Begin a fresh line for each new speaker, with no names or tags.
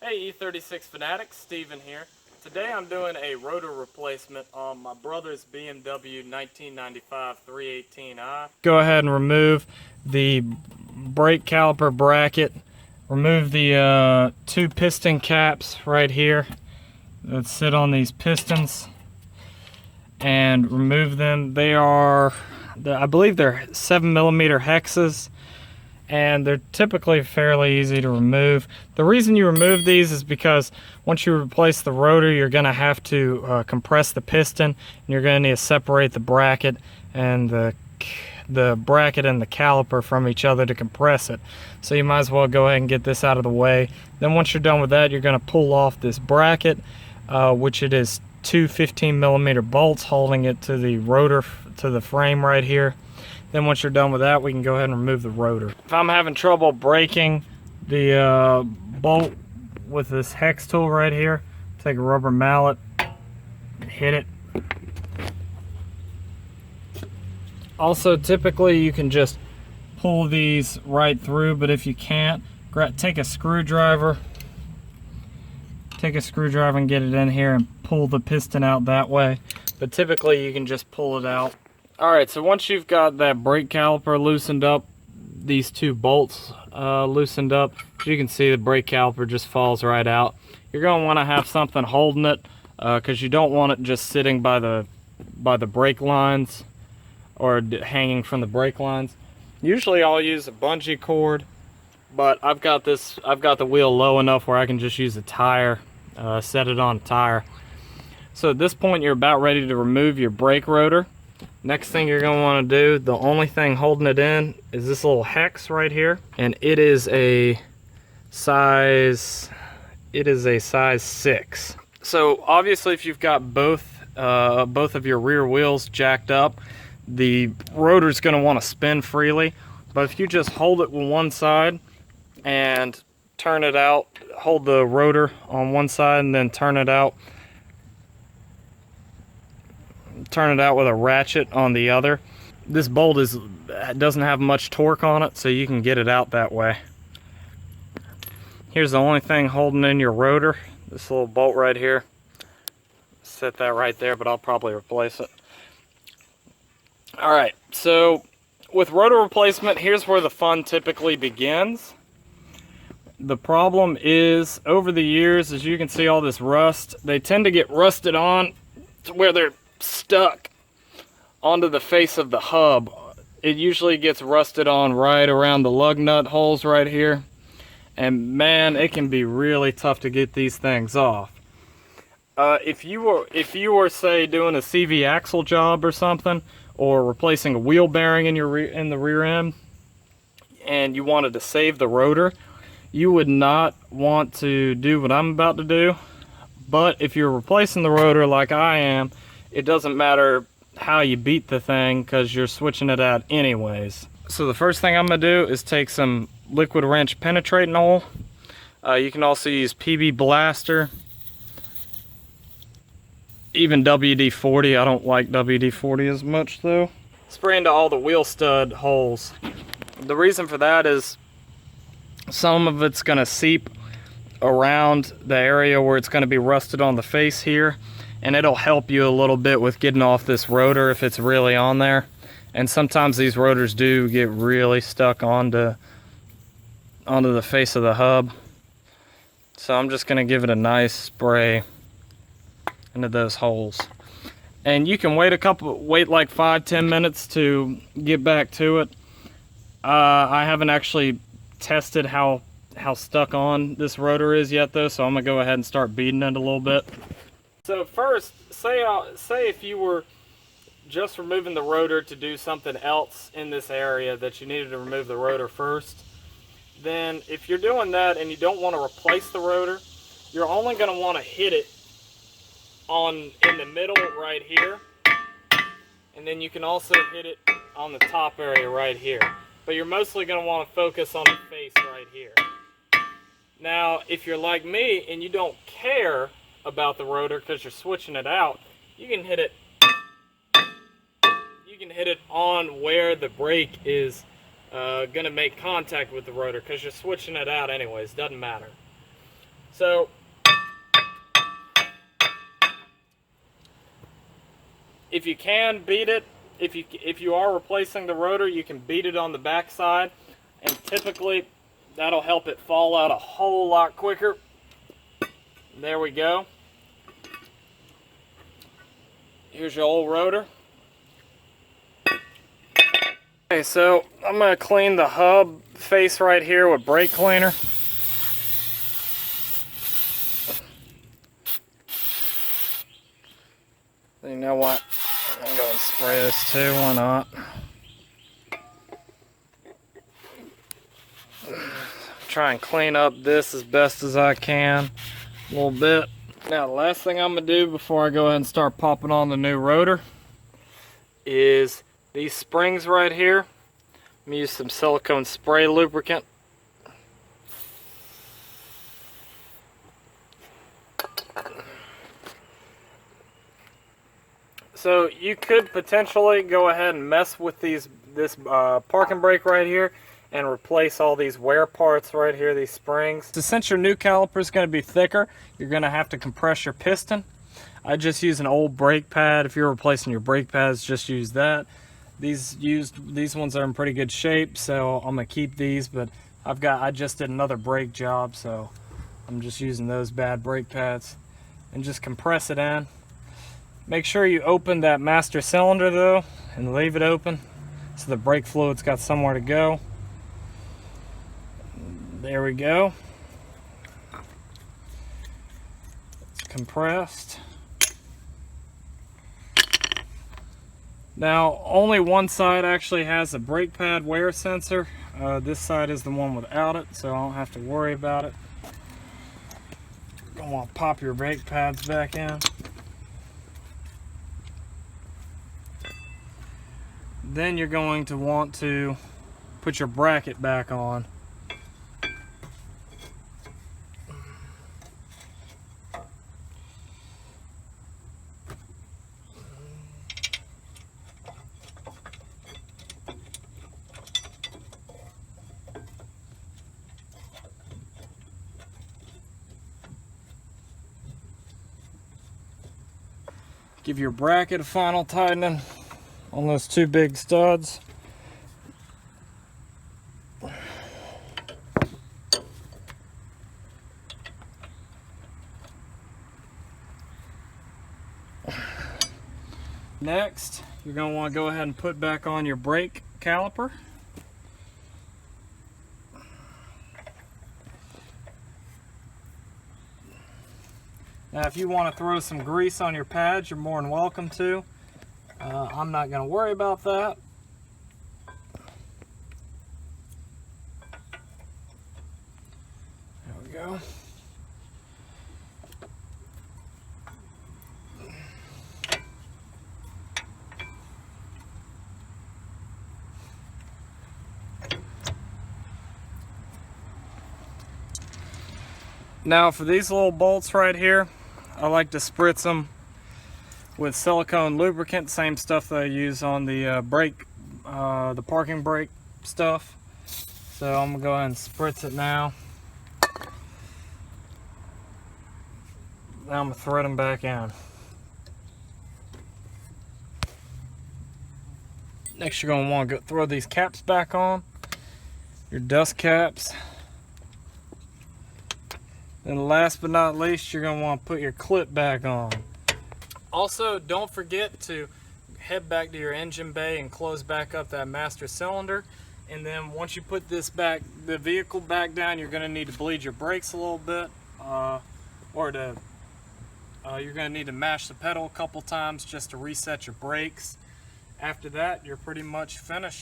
Hey E36 fanatics, Steven here. Today I'm doing a rotor replacement on my brother's BMW 1995 318i. Go ahead and remove the brake caliper bracket. Remove the two piston caps right here that sit on these pistons and remove them. They are, I believe they're 7mm hexes, and they're typically fairly easy to remove. The reason you remove these is because once you replace the rotor, you're going to have to compress the piston, and you're going to need to separate the bracket and the bracket and the caliper from each other to compress it. So you might as well go ahead and get this out of the way. Then once you're done with that, you're going to pull off this bracket, which it is two 15mm bolts holding it to the rotor, to the frame right here. Then once you're done with that, we can go ahead and remove the rotor. If I'm having trouble breaking the bolt with this hex tool right here, take a rubber mallet, hit it. Also, typically you can just pull these right through, but if you can't, take a screwdriver. Take a screwdriver and get it in here and pull the piston out that way. But typically you can just pull it out. Alright, so once you've got that brake caliper loosened up, these two bolts loosened up, as you can see the brake caliper just falls right out. You're going to want to have something holding it, because you don't want it just sitting by the brake lines or hanging from the brake lines. Usually I'll use a bungee cord, but I've got the wheel low enough where I can just use a tire, set it on a tire. So at this point you're about ready to remove your brake rotor. Next thing you're going to want to do, the only thing holding it in is this little hex right here, and it is a size 6. So obviously if you've got both of your rear wheels jacked up, the rotor is going to want to spin freely. But if you just hold it with one side and turn it out, hold the rotor on one side and then turn it out with a ratchet on the other. This bolt doesn't have much torque on it, so you can get it out that way. Here's the only thing holding in your rotor, this little bolt right here. Set that right there, but I'll probably replace it. Alright, so with rotor replacement, here's where the fun typically begins. The problem is, over the years, as you can see all this rust, they tend to get rusted on to where they're stuck onto the face of the hub. It usually gets rusted on right around the lug nut holes right here, and man, it can be really tough to get these things off. If you were say doing a CV axle job or something, or replacing a wheel bearing in the rear end, and you wanted to save the rotor, you would not want to do what I'm about to do. But if you're replacing the rotor like I am, it doesn't matter how you beat the thing because you're switching it out anyways. So the first thing I'm going to do is take some liquid wrench penetrating oil. You can also use PB Blaster, even WD-40. I don't like WD-40 as much though. Spray into all the wheel stud holes. The reason for that is some of it's going to seep around the area where it's going to be rusted on the face here, and it'll help you a little bit with getting off this rotor if it's really on there. And sometimes these rotors do get really stuck onto the face of the hub. So I'm just going to give it a nice spray into those holes. And you can wait like 5-10 minutes to get back to it. I haven't actually tested how stuck on this rotor is yet though, so I'm gonna go ahead and start beating it a little bit. So first, say if you were just removing the rotor to do something else in this area that you needed to remove the rotor first, then if you're doing that and you don't want to replace the rotor, you're only going to want to hit it in the middle right here, and then you can also hit it on the top area right here. But you're mostly going to want to focus on the face right here. Now, if you're like me and you don't care about the rotor because you're switching it out, you can hit it on where the brake is going to make contact with the rotor, because you're switching it out anyways, doesn't matter. So if you can beat it, if you are replacing the rotor, you can beat it on the back side, and typically that'll help it fall out a whole lot quicker. There we go. Here's your old rotor. Okay, so I'm going to clean the hub face right here with brake cleaner. You know what? I'm going to spray this too, why not? Try and clean up this as best as I can a little bit. Now the last thing I'm going to do before I go ahead and start popping on the new rotor is these springs right here. I'm going to use some silicone spray lubricant. So you could potentially go ahead and mess with this parking brake right here and replace all these wear parts right here, these springs. So since your new caliper is going to be thicker, you're going to have to compress your piston. I just use an old brake pad. If you're replacing your brake pads, just use that. These ones are in pretty good shape, so I'm going to keep these, but I just did another brake job, so I'm just using those bad brake pads. And just compress it in. Make sure you open that master cylinder though, and leave it open so the brake fluid's got somewhere to go. There we go. It's compressed. Now, only one side actually has a brake pad wear sensor. This side is the one without it, so I don't have to worry about it. You're gonna want to pop your brake pads back in. Then you're going to want to put your bracket back on. Give your bracket a final tightening on those two big studs. Next, you're going to want to go ahead and put back on your brake caliper. Now if you want to throw some grease on your pads, you're more than welcome to. I'm not going to worry about that. There we go. Now for these little bolts right here, I like to spritz them with silicone lubricant, same stuff that I use on the the parking brake stuff. So I'm gonna go ahead and spritz it now. Now I'm gonna thread them back in. Next, you're gonna want to throw these caps back on, your dust caps. And last but not least, you're going to want to put your clip back on. Also, don't forget to head back to your engine bay and close back up that master cylinder. And then once you put this back, the vehicle back down, you're going to need to bleed your brakes a little bit. You're going to need to mash the pedal a couple times just to reset your brakes. After that, you're pretty much finished.